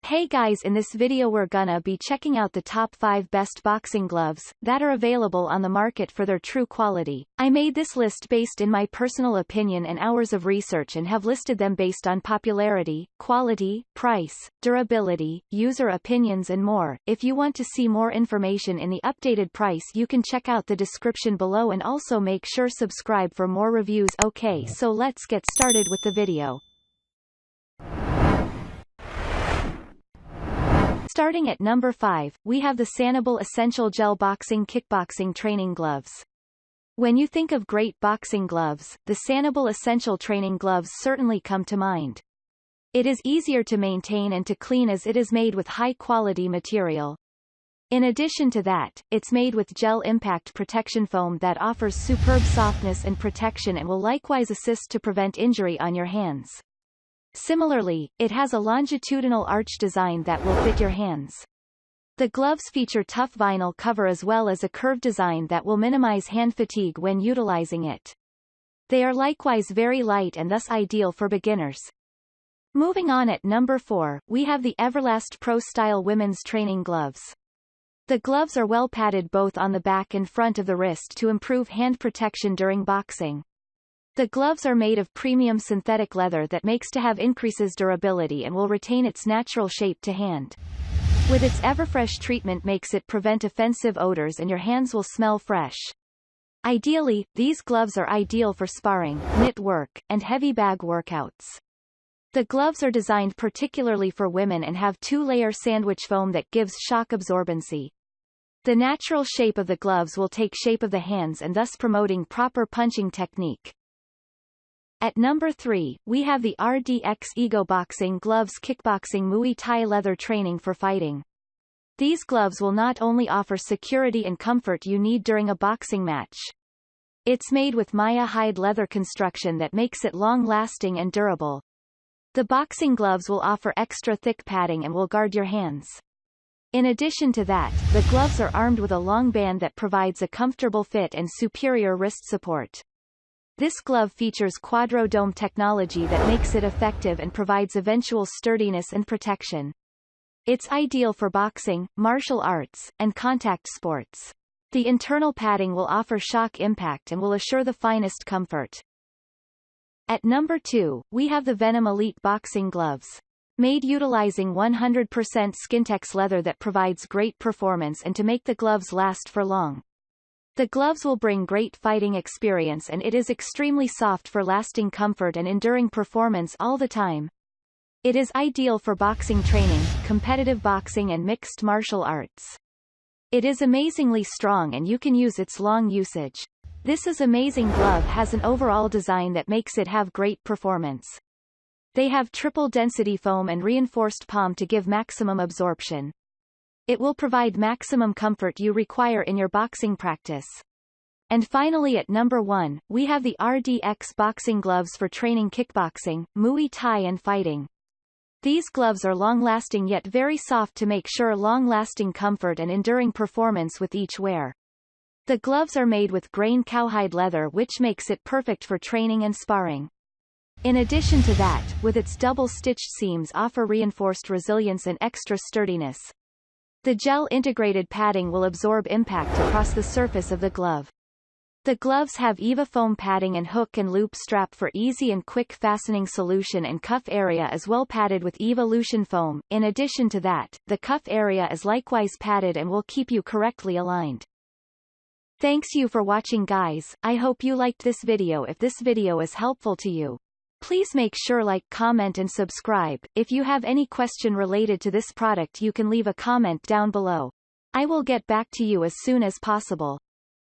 Hey guys, in this video we're gonna be checking out the top 5 best boxing gloves that are available on the market for their true quality. I made this list based in my personal opinion and hours of research and have listed them based on popularity, quality, price, durability, user opinions and more. If you want to see more information in the updated price you can check out the description below and also make sure subscribe for more reviews. Okay, so let's get started with the video. Starting at number 5, we have the Sanabul Essential Gel Boxing Kickboxing Training Gloves. When you think of great boxing gloves, the Sanabul Essential Training Gloves certainly come to mind. It is easier to maintain and to clean as it is made with high-quality material. In addition to that, it's made with gel impact protection foam that offers superb softness and protection and will likewise assist to prevent injury on your hands. Similarly, it has a longitudinal arch design that will fit your hands. The gloves feature tough vinyl cover as well as a curved design that will minimize hand fatigue when utilizing it. They are likewise very light and thus ideal for beginners. Moving on at number 4, we have the Everlast Pro Style Women's Training Gloves. The gloves are well padded both on the back and front of the wrist to improve hand protection during boxing. The gloves are made of premium synthetic leather that makes to have increases durability and will retain its natural shape to hand. With its Everfresh treatment makes it prevent offensive odors and your hands will smell fresh. Ideally, these gloves are ideal for sparring, mitt work, and heavy bag workouts. The gloves are designed particularly for women and have two-layer sandwich foam that gives shock absorbency. The natural shape of the gloves will take shape of the hands and thus promoting proper punching technique. At number 3, we have the RDX Ego Boxing Gloves Kickboxing Muay Thai Leather Training for Fighting. These gloves will not only offer security and comfort you need during a boxing match. It's made with Maya hide leather construction that makes it long-lasting and durable. The boxing gloves will offer extra thick padding and will guard your hands. In addition to that, the gloves are armed with a long band that provides a comfortable fit and superior wrist support. This glove features quadro-dome technology that makes it effective and provides eventual sturdiness and protection. It's ideal for boxing, martial arts, and contact sports. The internal padding will offer shock impact and will assure the finest comfort. At number 2, we have the Venom Elite Boxing Gloves. Made utilizing 100% Skintex leather that provides great performance and to make the gloves last for long. The gloves will bring great fighting experience and it is extremely soft for lasting comfort and enduring performance all the time. It is ideal for boxing training, competitive boxing and mixed martial arts. It is amazingly strong and you can use its long usage. This amazing glove has an overall design that makes it have great performance. They have triple density foam and reinforced palm to give maximum absorption. It will provide maximum comfort you require in your boxing practice. And finally at number 1, we have the RDX Boxing Gloves for training kickboxing, Muay Thai and fighting. These gloves are long-lasting yet very soft to make sure long-lasting comfort and enduring performance with each wear. The gloves are made with grain cowhide leather which makes it perfect for training and sparring. In addition to that, with its double-stitched seams offer reinforced resilience and extra sturdiness. The gel-integrated padding will absorb impact across the surface of the glove. The gloves have EVA foam padding and hook and loop strap for easy and quick fastening solution and cuff area is well padded with evolution foam. In addition to that, the cuff area is likewise padded and will keep you correctly aligned. Thanks you for watching guys, I hope you liked this video. If this video is helpful to you, please make sure like, comment and subscribe. If you have any question related to this product you can leave a comment down below. I will get back to you as soon as possible.